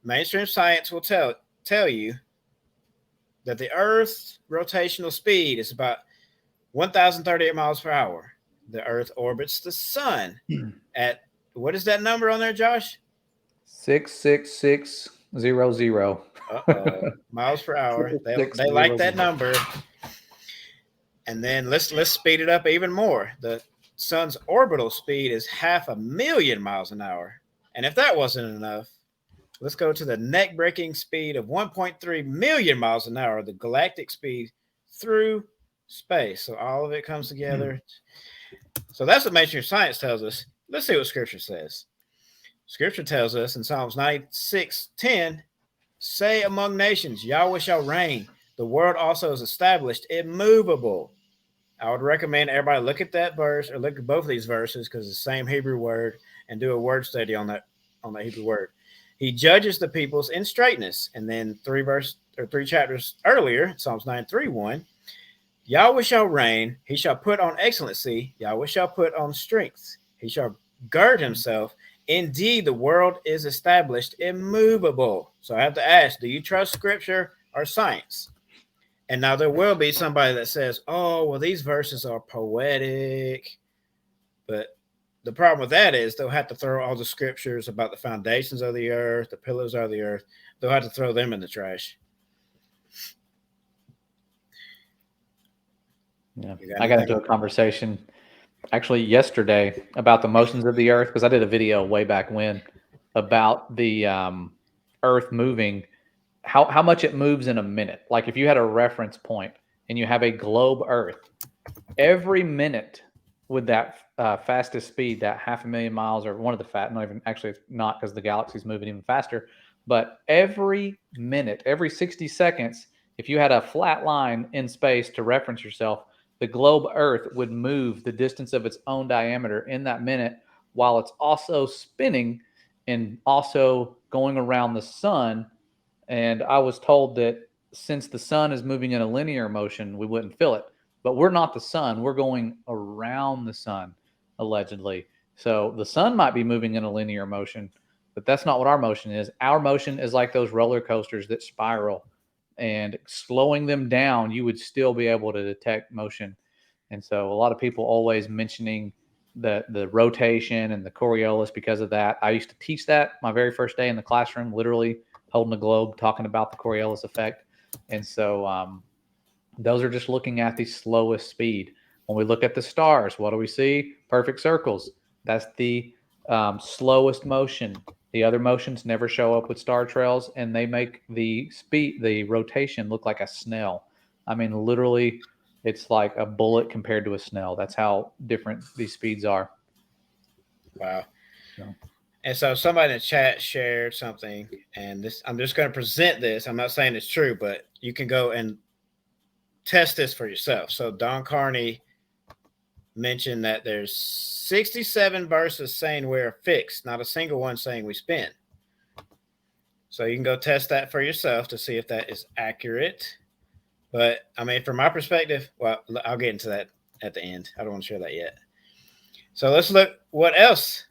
mainstream science will tell you that the Earth's rotational speed is about 1,038 miles per hour. The Earth orbits the sun at, what is that number on there, Josh? 66600. Miles per hour. They like that 66600. number. And then let's speed it up even more. The sun's orbital speed is 500,000 miles an hour. And if that wasn't enough, let's go to the neck-breaking speed of 1.3 million miles an hour, the galactic speed through space. So all of it comes together. So that's what mainstream science tells us. Let's see what Scripture says. Scripture tells us in Psalms 96:10, say among nations, Yahweh shall reign. The world also is established, immovable. I would recommend everybody look at that verse or look at both of these verses because it's the same Hebrew word and do a word study on that Hebrew word. He judges the peoples in straightness. And then 3 chapters earlier, Psalms 9:3:1, Yahweh shall reign, he shall put on excellency, Yahweh shall put on strength, he shall gird himself. Indeed, the world is established immovable. So I have to ask, do you trust Scripture or science? And now there will be somebody that says, oh, well, these verses are poetic. But the problem with that is they'll have to throw all the scriptures about the foundations of the earth, the pillars of the earth. They'll have to throw them in the trash. Yeah, I got into a conversation actually yesterday about the motions of the earth because I did a video way back when about the earth moving, how much it moves in a minute. Like if you had a reference point and you have a globe earth, every minute with that fastest speed, that 500,000 miles or one of the not even actually not because the galaxy's moving even faster, but every minute, every 60 seconds, if you had a flat line in space to reference yourself, the globe Earth would move the distance of its own diameter in that minute while it's also spinning and also going around the sun. And I was told that since the sun is moving in a linear motion, we wouldn't feel it. But we're not the sun. We're going around the sun, allegedly. So the sun might be moving in a linear motion, but that's not what our motion is. Our motion is like those roller coasters that spiral. And slowing them down, you would still be able to detect motion. And so a lot of people always mentioning the rotation and the Coriolis because of that. I used to teach that my very first day in the classroom, literally holding a globe, talking about the Coriolis effect. And so those are just looking at the slowest speed. When we look at the stars, what do we see? Perfect circles. That's the slowest motion. The other motions never show up with star trails, and they make the rotation look like a snail. I mean, literally, it's like a bullet compared to a snail. That's how different these speeds are. Wow. So. And so somebody in the chat shared something, and this I'm just going to present this. I'm not saying it's true, but you can go and test this for yourself. So Don Carney mentioned that there's 67 verses saying we're fixed, not a single one saying we spin. So you can go test that for yourself to see if that is accurate. But I mean, from my perspective, well, I'll get into that at the end. I don't want to share that yet. So let's look what else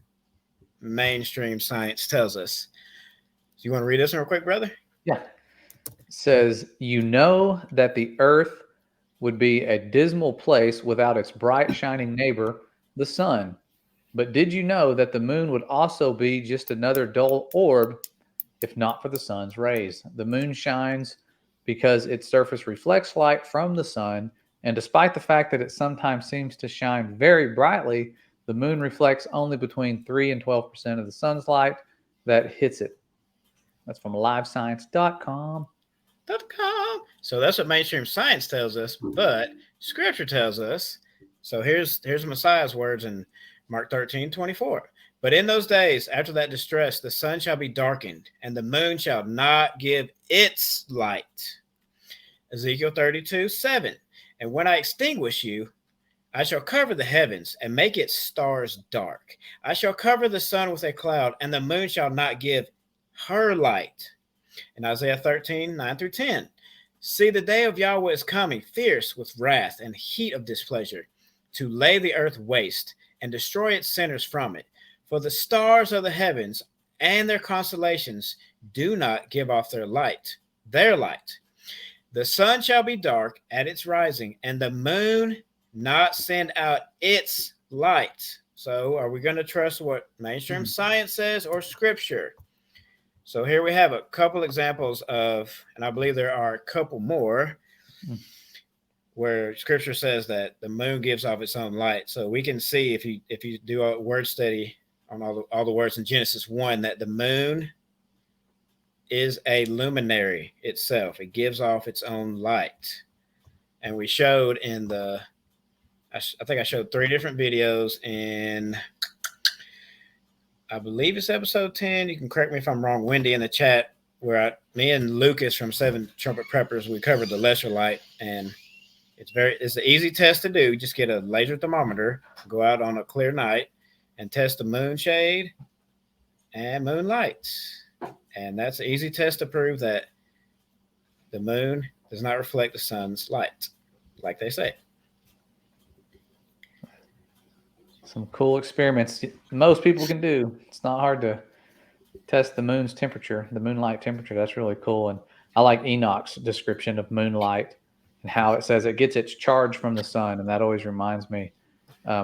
mainstream science tells us. Do you want to read this one real quick, brother? Yeah. It says, you know that the earth would be a dismal place without its bright shining neighbor, the sun. But did you know that the moon would also be just another dull orb if not for the sun's rays? The moon shines because its surface reflects light from the sun, and despite the fact that it sometimes seems to shine very brightly, the moon reflects only between 3 and 12% of the sun's light that hits it. That's from livescience.com. So that's what mainstream science tells us, but Scripture tells us. So here's Messiah's words in Mark 13:24. But in those days, after that distress, the sun shall be darkened, and the moon shall not give its light. Ezekiel 32:7. And when I extinguish you, I shall cover the heavens and make its stars dark. I shall cover the sun with a cloud, and the moon shall not give her light. In Isaiah 13:9-10. See, the day of Yahweh is coming, fierce with wrath and heat of displeasure, to lay the earth waste and destroy its sinners from it. For the stars of the heavens and their constellations do not give off their light. The sun shall be dark at its rising, and the moon not send out its light. So, are we going to trust what mainstream science says or scripture? So, here we have a couple examples of, and I believe there are a couple more, where scripture says that the moon gives off its own light. So, we can see if you do a word study on all the words in Genesis 1 that the moon is a luminary itself. It gives off its own light. And we showed in I think I showed 3 different videos in, I believe it's episode 10. You can correct me if I'm wrong, Wendy, in the chat, where me and Lucas from 7 Trumpet Preppers, we covered the lesser light. And it's an easy test to do. Just get a laser thermometer, go out on a clear night, and test the moon shade and moonlight. And that's an easy test to prove that the moon does not reflect the sun's light, like they say. Some cool experiments most people can do. It's not hard to test the moon's temperature, the moonlight temperature. That's really cool. And I like Enoch's description of moonlight and how it says it gets its charge from the sun. And that always reminds me,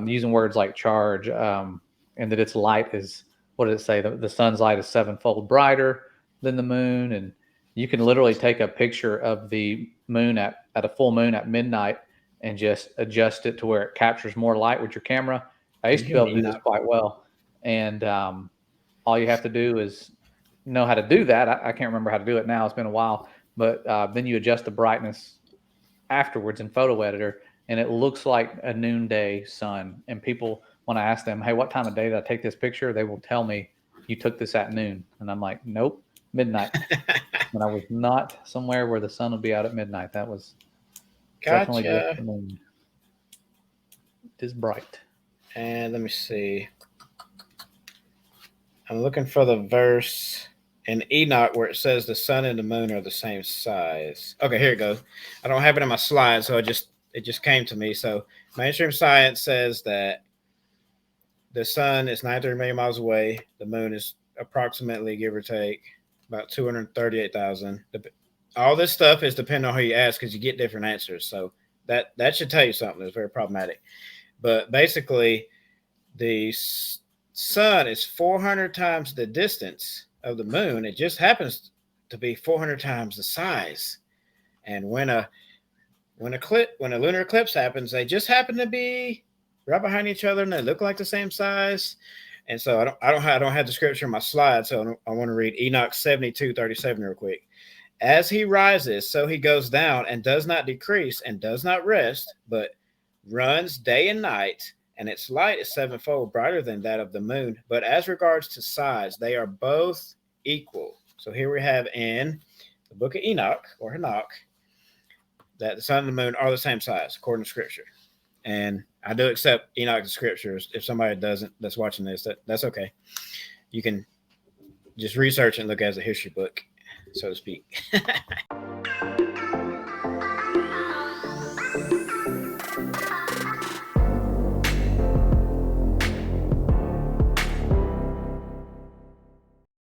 using words like charge, and that its light is, what did it say? The sun's light is 7-fold brighter than the moon. And you can literally take a picture of the moon at a full moon at midnight and just adjust it to where it captures more light with your camera. I used to be able to do this quite well. And all you have to do is know how to do that. I can't remember how to do it now. It's been a while. But then you adjust the brightness afterwards in Photo Editor, and it looks like a noonday sun. And people, when I ask them, hey, what time of day did I take this picture? They will tell me, you took this at noon. And I'm like, nope, midnight. And I was not somewhere where the sun would be out at midnight. That was definitely just the moon. It is bright. And let me see. I'm looking for the verse in Enoch where it says the sun and the moon are the same size. Okay, here it goes. I don't have it in my slide, so it just came to me. So mainstream science says that the sun is 93 million miles away. The moon is approximately, give or take, about 238,000. All this stuff is depending on who you ask, because you get different answers. So that should tell you something. It's very problematic. But basically, the sun is 400 times the distance of the moon. It just happens to be 400 times the size. And when a lunar eclipse happens, they just happen to be right behind each other, and they look like the same size. And so I don't have the scripture in my slide, so I want to read Enoch 72:37 real quick. As he rises, so he goes down, and does not decrease, and does not rest, but runs day and night, and its light is 7-fold brighter than that of the moon. But as regards to size, they are both equal. So here we have in the book of Enoch, or Enoch, that the sun and the moon are the same size, according to scripture. And I do accept Enoch's scriptures. If somebody doesn't, that's watching this, that's okay. You can just research and look as a history book, so to speak.